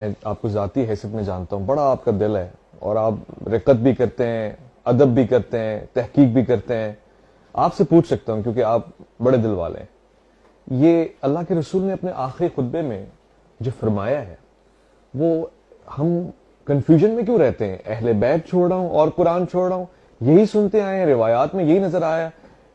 آپ کو ذاتی حیثیت میں جانتا ہوں، بڑا آپ کا دل ہے اور آپ رقت بھی کرتے ہیں، ادب بھی کرتے ہیں، تحقیق بھی کرتے ہیں. آپ سے پوچھ سکتا ہوں کیونکہ آپ بڑے دل والے ہیں، یہ اللہ کے رسول نے اپنے آخری خطبے میں جو فرمایا ہے وہ ہم کنفیوژن میں کیوں رہتے ہیں؟ اہل بیت چھوڑ رہا ہوں اور قرآن چھوڑ رہا ہوں، یہی سنتے آئے ہیں، روایات میں یہی نظر آیا.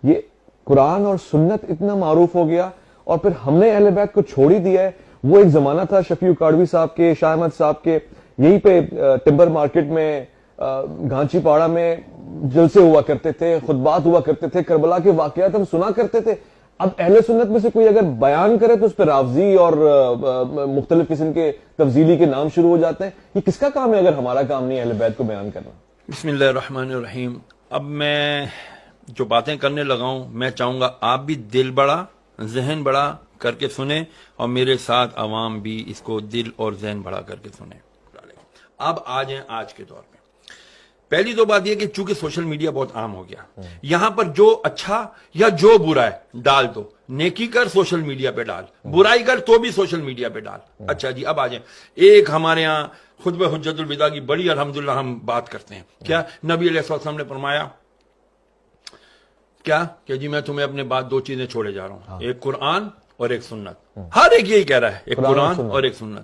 یہ قرآن اور سنت اتنا معروف ہو گیا اور پھر ہم نے اہل بیت کو چھوڑ ہی دیا ہے. وہ ایک زمانہ تھا شفیع کاڑوی صاحب کے، شاہ احمد صاحب کے، یہیں پہ ٹمبر مارکیٹ میں گھانچی پاڑا میں جلسے ہوا کرتے تھے، خطبات ہوا کرتے تھے، کربلا کے واقعات ہم سنا کرتے تھے. اب اہل سنت میں سے کوئی اگر بیان کرے تو اس پہ رافضی اور مختلف قسم کے تفضیلی کے نام شروع ہو جاتے ہیں. یہ کس کا کام ہے اگر ہمارا کام نہیں اہل بیت کو بیان کرنا؟ بسم اللہ الرحمن الرحیم. اب میں جو باتیں کرنے لگا ہوں میں چاہوں گا آپ بھی دل بڑا ذہن بڑا کر کے سنیں اور میرے ساتھ عوام بھی اس کو دل اور ذہن بڑا کر کے سنیں. اب آ جائیں آج کے دور میں. پہلی تو بات یہ کہ چونکہ سوشل میڈیا بہت عام ہو گیا، یہاں پر جو اچھا یا جو برا ہے ڈال دو. نیکی کر سوشل میڈیا پہ ڈال، برائی کر تو بھی سوشل میڈیا پہ ڈال. اچھا جی اب آ جائیں. ایک ہمارے ہاں خطبہ حجت الوداع کی بڑی الحمدللہ ہم بات کرتے ہیں. کیا نبی علیہ السلام نے فرمایا کیا کہ جی میں تمہیں اپنے بعد دو چیزیں چھوڑے جا رہا ہوں، ایک قرآن اور ایک سنت. ہر ایک یہی کہہ رہا ہے، ایک قرآن اور ایک سنت.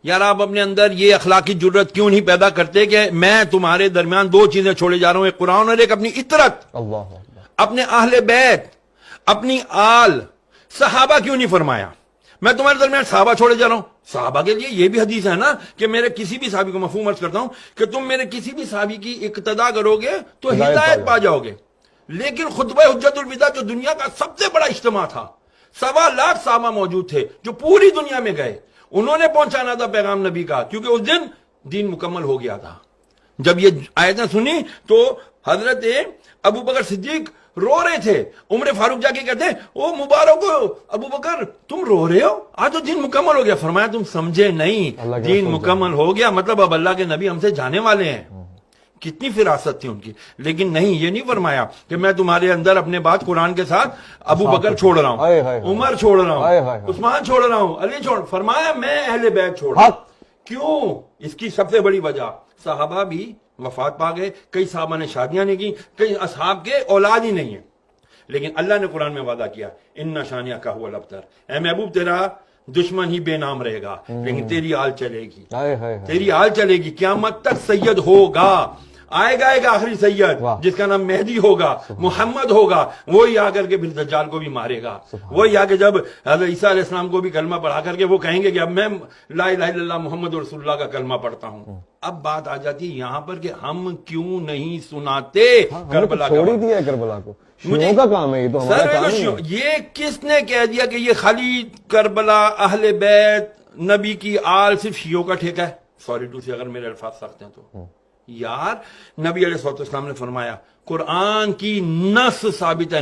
یار آپ اپنے اندر یہ اخلاقی جرت کیوں نہیں پیدا کرتے کہ میں تمہارے درمیان دو چیزیں چھوڑے جا رہا ہوں، ایک قرآن اور ایک اپنی اطرت، اپنے اہل بیت، اپنی آل. صحابہ کیوں نہیں فرمایا میں تمہارے درمیان صحابہ چھوڑے جا رہا ہوں؟ صحابہ کے لیے یہ بھی حدیث ہے نا کہ میرے کسی بھی صحابی کو مفہوم عرض کرتا ہوں کہ تم میرے کسی بھی صحابی کی اقتدا کرو گے تو ہدایت پا جاؤ گے. لیکن خطبہ حجت الوداع جو دنیا کا سب سے بڑا اجتماع تھا، 1.25 لاکھ صحابہ موجود تھے جو پوری دنیا میں گئے، انہوں نے پہنچانا تھا پیغام نبی کا، کیونکہ اس دن دین مکمل ہو گیا تھا. جب یہ آیتیں سنی تو حضرت ابو بکر صدیق رو رہے تھے. عمر فاروق جا کے کہتے ہیں او مبارک ابو بکر تم رو رہے ہو، آج تو دین مکمل ہو گیا. فرمایا تم سمجھے نہیں، دین مکمل ہو گیا مطلب اب اللہ کے نبی ہم سے جانے والے ہیں. کتنی فراست تھی ان کی. لیکن نہیں، یہ نہیں فرمایا کہ میں تمہارے اندر اپنے بات قرآن کے ساتھ ابو بکر چھوڑ رہا ہوں، عمر چھوڑ رہا ہوں، عثمان چھوڑ رہا ہوں، علی چھوڑ. فرمایا میں اہل بیت چھوڑ رہا ہوں. کیوں؟ اس کی سب سے بڑی وجہ صحابہ بھی وفات پا گئے، کئی صحابہ نے شادیاں نہیں کی، کئی اصحاب کے اولاد ہی نہیں ہیں. لیکن اللہ نے قرآن میں وعدہ کیا ان شانیہ هو الابتر، اے محبوب تیرا دشمن ہی بے نام رہے گا لیکن تیری آل چلے گی، تیری آل چلے گی. قیامت تک سید ہوگا، آئے گا ایک آخری سید جس کا نام مہدی ہوگا، محمد ہوگا. وہی آ کر کے پھر دجال کو بھی مارے گا. وہی آ کے جب حضرت عیسیٰ علیہ السلام کو بھی کلمہ پڑھا کر کے وہ کہیں گے کہ اب میں لا الہ الا اللہ محمد رسول اللہ کا کلمہ پڑھتا ہوں. اب بات آ جاتی ہے یہاں پر کہ ہم کیوں نہیں سناتے کربلا کا. چھوڑ ہی دیا کربلا کو، شیعوں کا کام ہے یہ تو ہمارا کام نہیں ہے. یہ کس نے کہہ دیا کہ یہ خالی کربلا اہل بیت نبی کی آل صرف شیعوں کا ٹھیکہ ہے؟ سوری ٹو سے اگر میرے الفاظ سخت ہیں تو یار نبی علیہ السلام نے فرمایا قرآن کی نص ثابت ہے.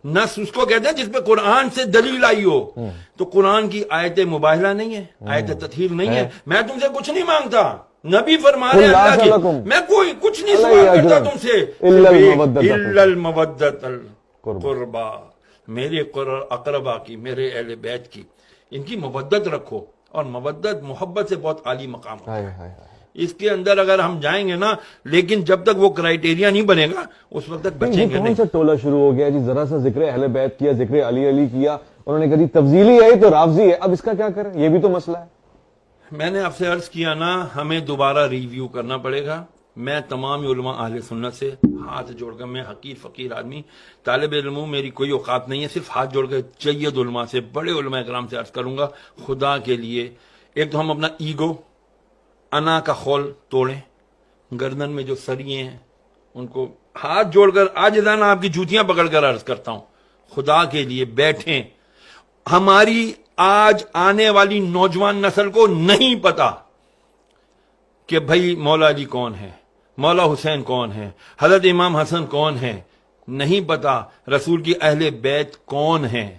نص اس کو کہتے ہیں جس پہ قرآن سے دلیل آئی ہو. تو قرآن کی آیت مباہلہ نہیں ہے، آیت تطہیر نہیں ہے. میں تم سے کچھ نہیں مانگتا، نبی فرما رہے ہیں اللہ کی، میں کوئی کچھ نہیں سوال کرتا تم سے الا المودۃ القربا، میرے اقربا کی، میرے اہل بیت کی، ان کی مودت رکھو. اور مودت محبت سے بہت عالی مقام ہے. اس کے اندر اگر ہم جائیں گے نا، لیکن جب تک وہ کرائیٹیریا نہیں بنے گا اس وقت تک بچیں گے نہیں. کون سا ٹولہ شروع ہو گیا جی؟ ذرا سا ذکر اہل بیت کیا، ذکر علی کیا، انہوں نے کہا جی تفضیلی ہے تو رافضی ہے. اب اس کا کیا کریں؟ یہ بھی تو مسئلہ ہے. میں نے آپ سے عرض کیا نا ہمیں دوبارہ ریویو کرنا پڑے گا. میں تمام علماء اہل سنت سے ہاتھ جوڑ کر، میں حقیر فقیر آدمی طالب علم ہوں، میری کوئی اوقات نہیں ہے، صرف ہاتھ جوڑ کر جید علماء سے، بڑے علماء کرام سے عرض کروں گا خدا کے لیے ایک تو ہم اپنا ایگو، انا کا خول توڑیں. گردن میں جو سریے ہیں ان کو ہاتھ جوڑ کر عاجزانہ آپ کی جوتیاں پکڑ کر عرض کرتا ہوں خدا کے لیے بیٹھیں. ہماری آج آنے والی نوجوان نسل کو نہیں پتا کہ بھائی مولا علی کون ہے، مولا حسین کون ہے، حضرت امام حسن کون ہے، نہیں پتا. رسول کی اہل بیت کون ہیں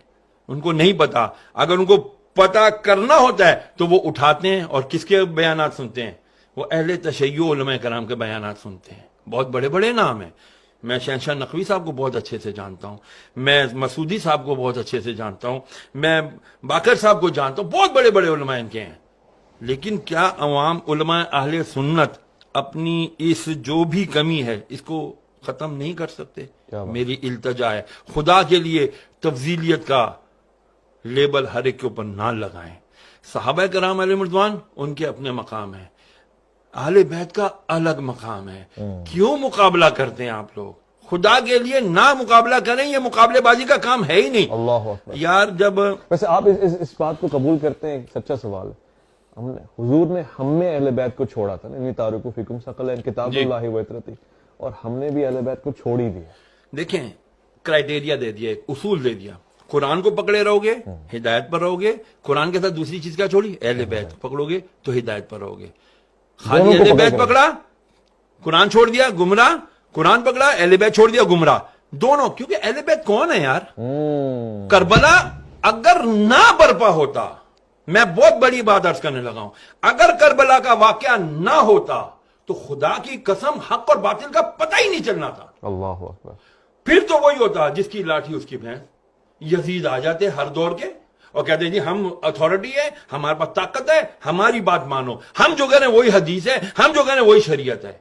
ان کو نہیں پتا. اگر ان کو پتا کرنا ہوتا ہے تو وہ اٹھاتے ہیں اور کس کے بیانات سنتے ہیں؟ وہ اہل تشیع علماء کرام کے بیانات سنتے ہیں. بہت بڑے بڑے نام ہیں. میں شہنشاہ نقوی صاحب کو بہت اچھے سے جانتا ہوں، میں مسعودی صاحب کو بہت اچھے سے جانتا ہوں، میں باقر صاحب کو جانتا ہوں، بہت بڑے بڑے علماء ان کے ہیں. لیکن کیا عوام علماء اہل سنت اپنی اس جو بھی کمی ہے اس کو ختم نہیں کر سکتے؟ میری التجا ہے خدا کے لیے تفضیلیت کا لیبل ہر ایک کے اوپر نہ لگائیں. صحابہ کرام علیہ رضوان ان کے اپنے مقام ہیں، اہل بیت کا الگ مقام ہے. کیوں مقابلہ کرتے ہیں آپ لوگ؟ خدا کے لیے نہ مقابلہ کریں، یہ مقابلے بازی کا کام ہے ہی نہیں. اللہ اکبر. یار جب ویسے آپ اس بات کو قبول کرتے ہیں؟ سچا سوال ہے. حضور نے ہم میں اہل بیت کو چھوڑا تھا نا، انی تارکو فیکم ثقلین کتاب اللہ و عترتی، اور ہم نے بھی اہل بیت کو چھوڑ ہی دیا. دیکھیں کرائٹیریا دے دیا، ایک اصول دے دیا. قرآن کو پکڑے رہو گے ہدایت پر رہو گے، قرآن کے ساتھ دوسری چیز کیا چھوڑی؟ اہل بیت پکڑو گے تو ہدایت پر رہو گے. خالی اہل بیت پکڑا قرآن چھوڑ دیا گمراہ، قرآن پکڑا اہل بیت چھوڑ دیا گمراہ. دونوں، کیونکہ اہل بیت کون ہے یار؟ کربلا اگر نہ برپا ہوتا، میں بہت بڑی بات عرض کرنے لگا ہوں، اگر کربلا کا واقعہ نہ ہوتا تو خدا کی قسم حق اور باطل کا پتہ ہی نہیں چلنا تھا. اللہ اکبر. پھر تو وہی ہوتا جس کی لاٹھی اس کی بھینس. یزید آ جاتے ہر دور کے اور کہتے جی ہم اتھارٹی ہے، ہمارے پاس طاقت ہے، ہماری بات مانو، ہم جو کریں وہی حدیث ہے، ہم جو کریں وہی شریعت ہے.